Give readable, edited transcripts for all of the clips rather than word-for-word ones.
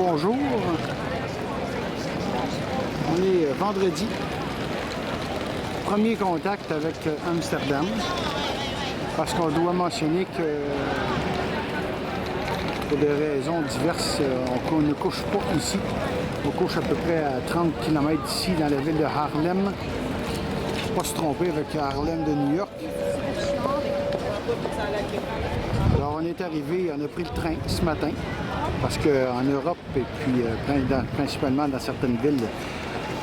bonjour. On est vendredi. Premier contact avec Amsterdam. Parce qu'on doit mentionner que pour des raisons diverses, on ne couche pas ici. On couche à peu près à 30 km d'ici dans la ville de Haarlem. Pas se tromper avec Haarlem de New York. Alors on est arrivé, on a pris le train ce matin parce qu'en Europe et puis principalement dans certaines villes,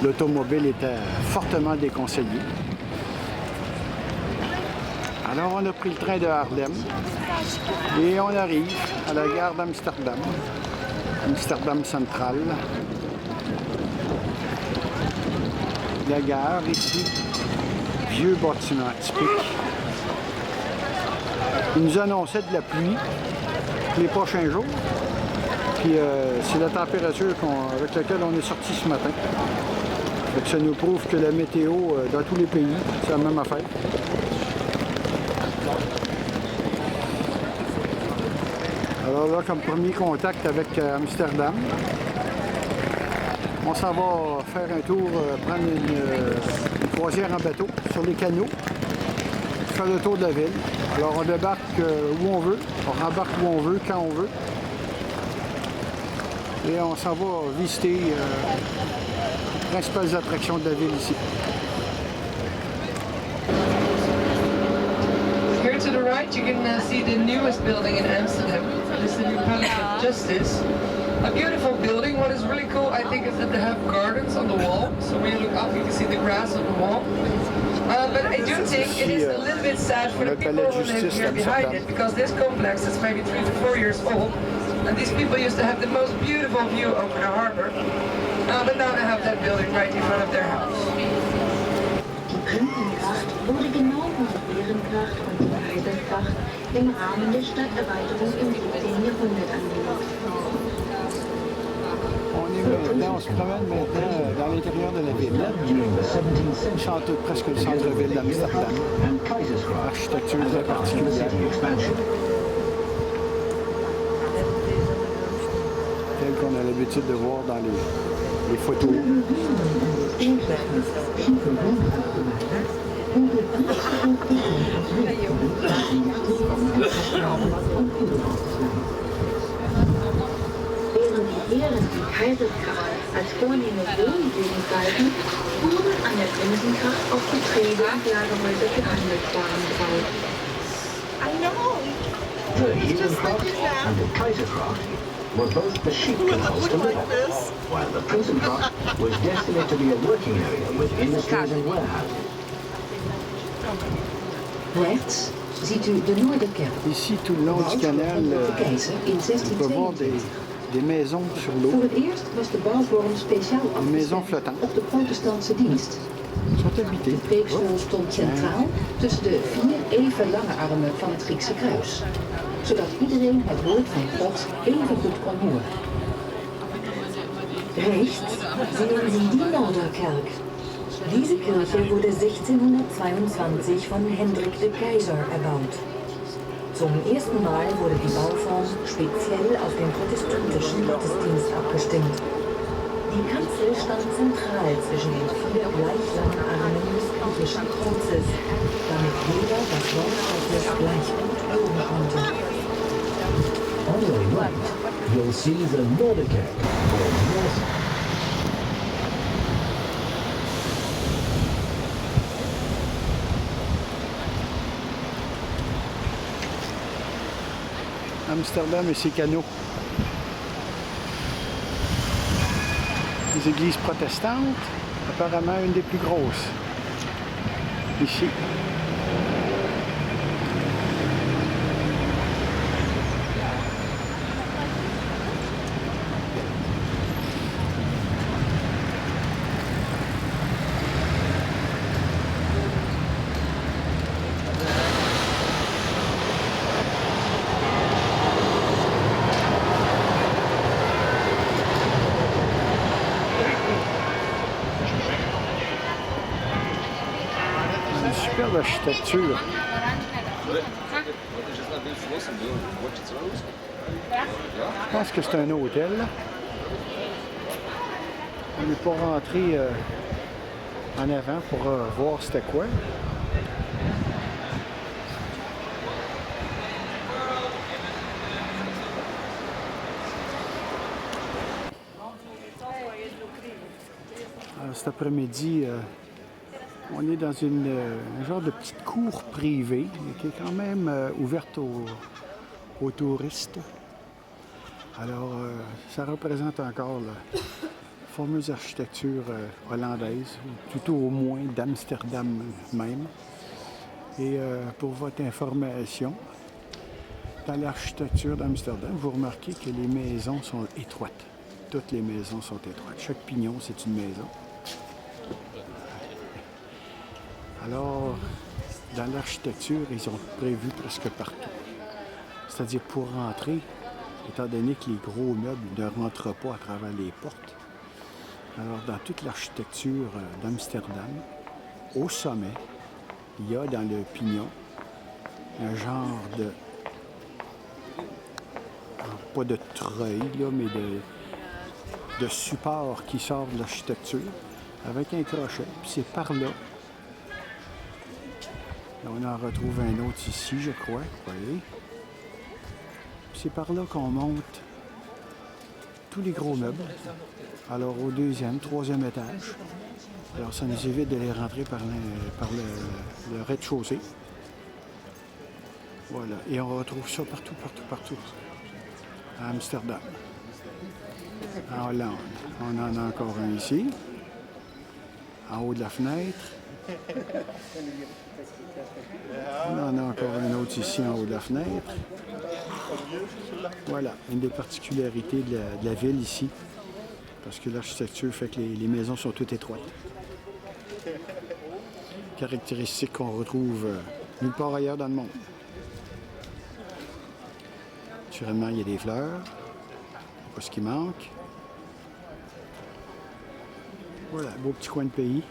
l'automobile était fortement déconseillé. Alors on a pris le train de Haarlem et on arrive à la gare d'Amsterdam, Amsterdam Central. La gare ici, vieux bâtiment typique. Il nous annonçait de la pluie les prochains jours. Puis c'est la température avec laquelle on est sorti ce matin. Donc, ça nous prouve que la météo dans tous les pays, c'est la même affaire. Alors là, comme premier contact avec Amsterdam, on s'en va faire un tour, prendre une croisière en bateau sur les canaux, faire le tour de la ville. Alors on débarque où on veut, on rembarque où on veut, quand on veut. Et on s'en va visiter les principales attractions de la ville ici. Here to the right you can see the newest building in Amsterdam. This is the new Palace of Justice. A beautiful building. What is really cool, I think, is that they have gardens on the wall. So when you look up, you can see the grass on the wall. But I do think it is a little bit sad for the people who live here behind it, because this complex is maybe 3 to 4 years old. And these people used to have the most beautiful view over the harbor. But now they have that building right in front of their house. Die Prinzengracht wurde genau wie die Ehrengracht und die Kaisersgracht im Rahmen der Stadterweiterung im 17. Jahrhundert angelegt. On se promène maintenant dans l'intérieur de la ville. On chante presque le centre-ville d'Amsterdam. Architecture très particulière. Telle qu'on a l'habitude de voir dans les photos. Während die Ehren die Kaisersgracht als vornehme Wohngegend galten, wurden an der Prinzengracht auch Betriebe und Lagerhäuser für Handelswaren gebaut. The Ehrengracht and the Kaisergracht were both the chic canals to live on, while the Prinzengracht was destined to be a working area with industries and warehouses. Rechts ziet u de Noorderkerk. Ici, tout le long du canal, on peut voir des maisons sur l'eau. Voor het eerst was de bouwvorm speciaal afgestemd op de protestantse dienst. De preekstoel stond centraal tussen de 4 even lange armen van het Griekse kruis, zodat iedereen het woord van God even goed kon horen. Rechts sehen Sie die Noorderkerk. Diese Kirche wurde 1622 von Hendrik de Keyser erbaut. Zum ersten Mal wurde die Bauform speziell auf den protestantischen Gottesdienst abgestimmt. Die Kanzel stand zentral zwischen den 4 gleich langen Armen des griechischen Kreuzes, damit jeder das Wort Gottes gleich gut hören konnte. On your right, you'll see the Noorderkerk, or North. Amsterdam et ses canaux. Les églises protestantes, apparemment une des plus grosses ici. Superbe architecture. Je pense que c'est un hôtel. On n'est pas rentré en avant pour voir c'était quoi. Alors, cet après-midi, on est dans un genre de petite cour privée qui est quand même ouverte aux touristes. Alors, ça représente encore la fameuse architecture hollandaise, ou plutôt au moins d'Amsterdam même. Et pour votre information, dans l'architecture d'Amsterdam, vous remarquez que les maisons sont étroites. Toutes les maisons sont étroites. Chaque pignon, c'est une maison. Alors, dans l'architecture, ils ont prévu presque partout. C'est-à-dire pour rentrer, étant donné que les gros meubles ne rentrent pas à travers les portes. Alors, dans toute l'architecture d'Amsterdam, au sommet, il y a dans le pignon un genre de... pas de treuil, là, mais de support qui sort de l'architecture avec un crochet. Puis c'est par là. Là, on en retrouve un autre ici, je crois. Vous voyez? C'est par là qu'on monte tous les gros meubles. Alors au deuxième, troisième étage. Alors ça nous évite de les rentrer par le rez-de-chaussée. Voilà. Et on retrouve ça partout, partout, partout. À Amsterdam. En Hollande. On en a encore un ici. En haut de la fenêtre. On en a encore un autre ici en haut de la fenêtre. Voilà, une des particularités de la ville ici, parce que l'architecture fait que les maisons sont toutes étroites. Caractéristique qu'on retrouve nulle part ailleurs dans le monde. Naturellement, il y a des fleurs, pas ce qui manque. Voilà, beau petit coin de pays.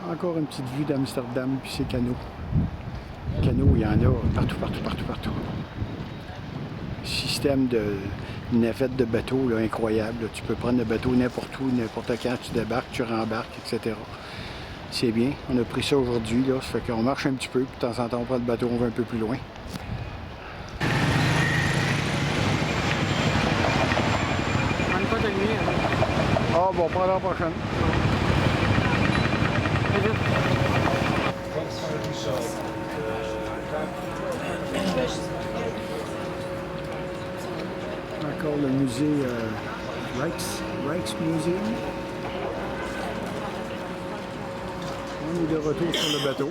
Encore une petite vue d'Amsterdam, puis ces canaux. Les canaux, il y en a partout, partout, partout, partout. Système de navette de bateau, là, incroyable. Là. Tu peux prendre le bateau n'importe où, n'importe quand, tu débarques, tu rembarques, etc. C'est bien. On a pris ça aujourd'hui, là. Ça fait qu'on marche un petit peu, puis de temps en temps, on prend le bateau, on va un peu plus loin. Ah bon, on prend la prochaine. Encore le musée Rijksmuseum. On est de retour sur le bateau.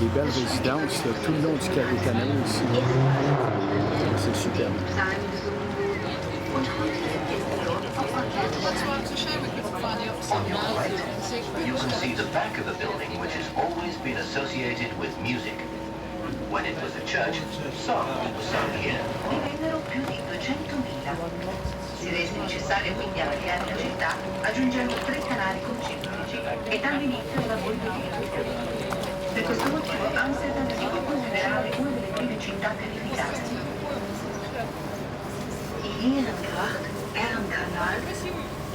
Des belles résidences là, tout le long du canal ici. C'est superbe. You can see the back of the building, which has always been associated with music. When it was a church, song was sung here. Divennero più di 200.000. Si rese necessario quindi ampliare la città aggiungendo 3 canali concentrici e dando inizio ai lavori di edificazione. Per questo motivo Amsterdam si può considerare una delle prime città terrificanti. Die Herengracht, Ehrenkanal,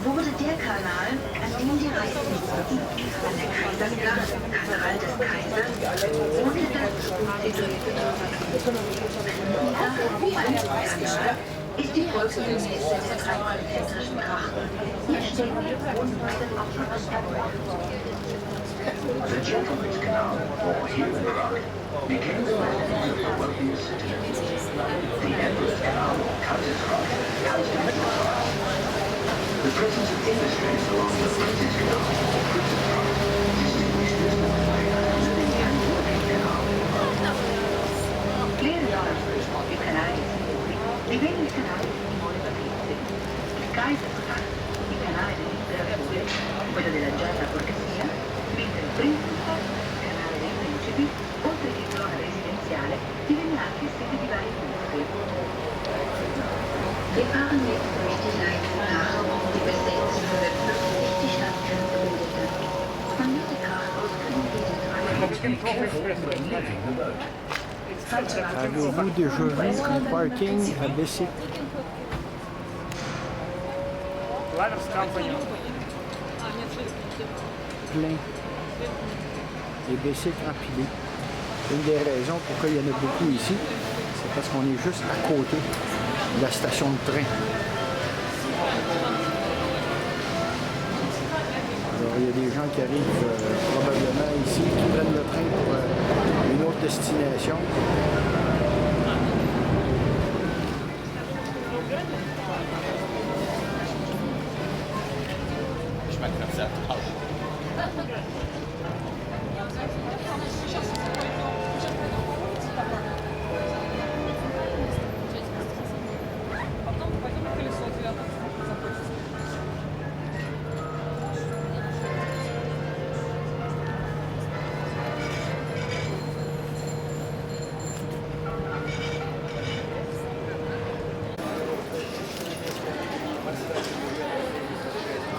wurde der Kanal, an dem die Reichen wohnten. An der Kaisergracht, Kanal des Kaisers, wurde das Kanal ist die Volksgemeinschaft der 3 konzentrischen Grachten. Hier stehen die Wohnhäuser auf der Stadt. The Gentleman's Canal, or Herengracht, became the residence of the wealthiest citizens. The Emperor's Canal, or Kaisergracht, Kaisergracht. The presence of industries along the Prince's Canal, or Prinsengracht, distinguished this one by living and working canal. L'Ehrengracht, il canale dei signori, divenne il canale dei signori patrizi. Il Kaisergracht, il canale dell'imperatore, quello della gialla borghesia, mentre il Prinsengracht, il canale dei principi, oltre che be careful when leaving the boat. Avez-vous déjà vu un parking à Bessic? Plein. Les Bessic empilés. Une des raisons pourquoi il y en a beaucoup ici, c'est parce qu'on est juste à côté de la station de train. Alors, il y a des gens qui arrivent probablement ici, qui prennent le train pour une autre destination.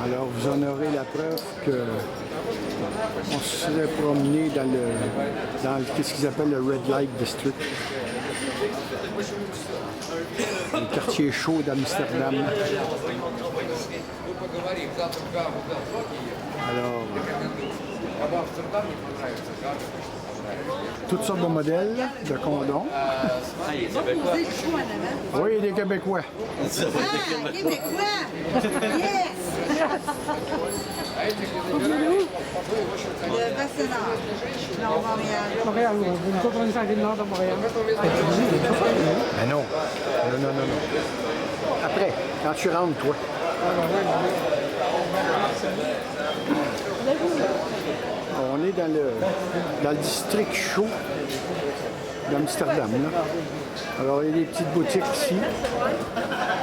Alors vous en aurez la preuve que on se serait promené dans qu'est-ce qu'ils appellent le Red Light District. Le quartier chaud d'Amsterdam. Alors, toutes sortes de modèles de condoms. Oui, des Québécois. Ah, Québécois! Yes! Le Bas-Sénard. Non, Montréal. Montréal, vous ne comprenez pas le nord de Montréal. Mais non. Non. Après, quand tu rentres, toi. On est dans le district chaud d'Amsterdam. Alors, il y a des petites boutiques ici.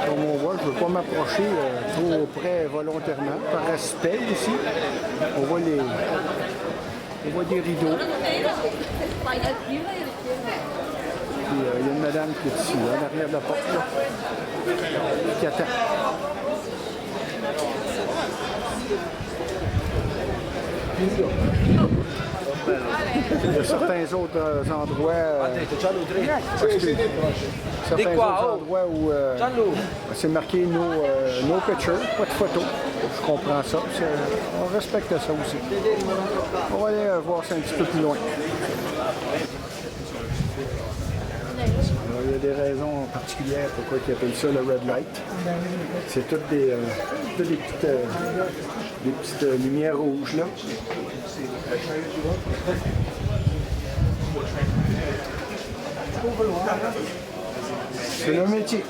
Comme on voit, je ne veux pas m'approcher trop près volontairement, par respect aussi. On voit des rideaux. Puis, il y a une madame qui est ici, là, en arrière de la porte, là, qui attend. Il y a certains autres endroits, où c'est marqué no picture, pas de photo. Je comprends ça. On respecte ça aussi. On va aller voir ça un petit peu plus loin. Alors, il y a des raisons particulières pourquoi ils appellent ça le red light. C'est toutes des petites lumières rouges là. C'est le métier.